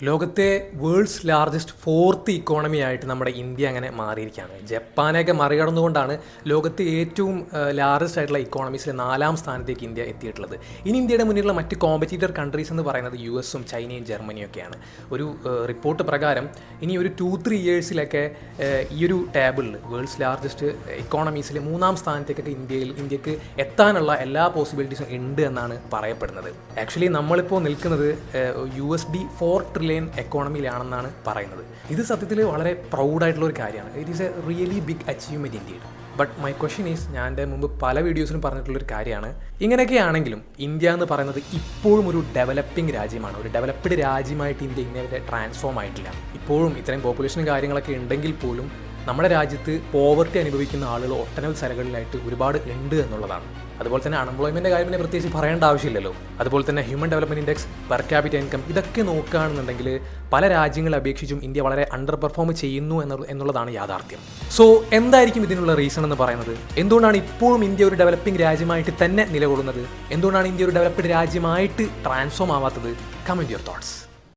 ലോകത്തെ world's largest fourth economy ആയിട്ട് നമ്മുടെ ഇന്ത്യ അങ്ങനെ മാറിയിരിക്കുകയാണ്. ജപ്പാനെയൊക്കെ മറികടന്നുകൊണ്ടാണ് ലോകത്തെ ഏറ്റവും ലാർജസ്റ്റ് ആയിട്ടുള്ള ഇക്കോണമീസിലെ 4ാം സ്ഥാനത്തേക്ക് ഇന്ത്യ എത്തിയിട്ടുള്ളത്. ഇനി ഇന്ത്യയുടെ മുന്നിലുള്ള മറ്റ് കോമ്പറ്റീറ്റർ കൺട്രീസ് എന്ന് പറയുന്നത് US-ഉം ചൈനയും ജർമ്മനിയും ഒക്കെയാണ്. ഒരു റിപ്പോർട്ട് പ്രകാരം ഇനി ഒരു 2-3 ഇയേഴ്സിലൊക്കെ ഈ ഒരു ടേബിളിൽ വേൾഡ്സ് ലാർജസ്റ്റ് ഇക്കോണമീസിലെ 3ാം സ്ഥാനത്തേക്കൊക്കെ ഇന്ത്യക്ക് എത്താനുള്ള എല്ലാ പോസിബിലിറ്റീസും ഉണ്ട് എന്നാണ് പറയപ്പെടുന്നത്. ആക്ച്വലി നമ്മളിപ്പോൾ നിൽക്കുന്നത് USD 4 ട്രില്യൺ എക്കോണമിയിലാണെന്നാണ് പറയുന്നത്. ഇത് സത്യത്തിൽ വളരെ പ്രൗഡായിട്ടുള്ള ഒരു കാര്യമാണ്. It is a really big achievement ഇന്ത്യയിൽ. ബട്ട് മൈ ക്വസ്റ്റ്യൻ ഈസ്, ഞാൻ എൻ്റെ മുമ്പ് പല വീഡിയോസിലും പറഞ്ഞിട്ടുള്ളൊരു കാര്യമാണ്, ഇങ്ങനെയൊക്കെ ആണെങ്കിലും ഇന്ത്യ എന്ന് പറയുന്നത് ഇപ്പോഴും ഒരു ഡെവലപ്പിംഗ് രാജ്യമാണ്. ഒരു ഡെവലപ്ഡ് രാജ്യമായിട്ട് ഇന്ത്യ ഇന്നേ ട്രാൻസ്ഫോം ആയിട്ടില്ല. ഇപ്പോഴും ഇത്രയും പോപ്പുലേഷനും കാര്യങ്ങളൊക്കെ ഉണ്ടെങ്കിൽ പോലും നമ്മുടെ രാജ്യത്ത് പോവർട്ടി അനുഭവിക്കുന്ന ആളുകൾ ഒട്ടനവധി സ്ഥലങ്ങളിലായിട്ട് ഒരുപാട് ഉണ്ട് എന്നുള്ളതാണ്. അതുപോലെ തന്നെ അൺഎംപ്ലോയ്മെൻറ്റ് കാര്യം പിന്നെ പ്രത്യേകിച്ച് പറയേണ്ട ആവശ്യമില്ലല്ലോ. അതുപോലെ തന്നെ human development index, per capita income, ഇതൊക്കെ നോക്കുകയാണെന്നുണ്ടെങ്കിൽ പല രാജ്യങ്ങളെ അപേക്ഷിച്ചും ഇന്ത്യ വളരെ അണ്ടർ പെർഫോം ചെയ്യുന്നു എന്നുള്ളതാണ് യാഥാർത്ഥ്യം. സോ എന്തായിരിക്കും ഇതിനുള്ള റീസൺ എന്ന് പറയുന്നത്? എന്തുകൊണ്ടാണ് ഇപ്പോഴും ഇന്ത്യ ഒരു ഡെവലപ്പിംഗ് രാജ്യമായിട്ട് തന്നെ നിലകൊള്ളുന്നത്? എന്തുകൊണ്ടാണ് ഇന്ത്യ ഒരു ഡെവലപ്ഡ് രാജ്യമായിട്ട് ട്രാൻസ്ഫോം ആവാത്തത്? Comment your thoughts.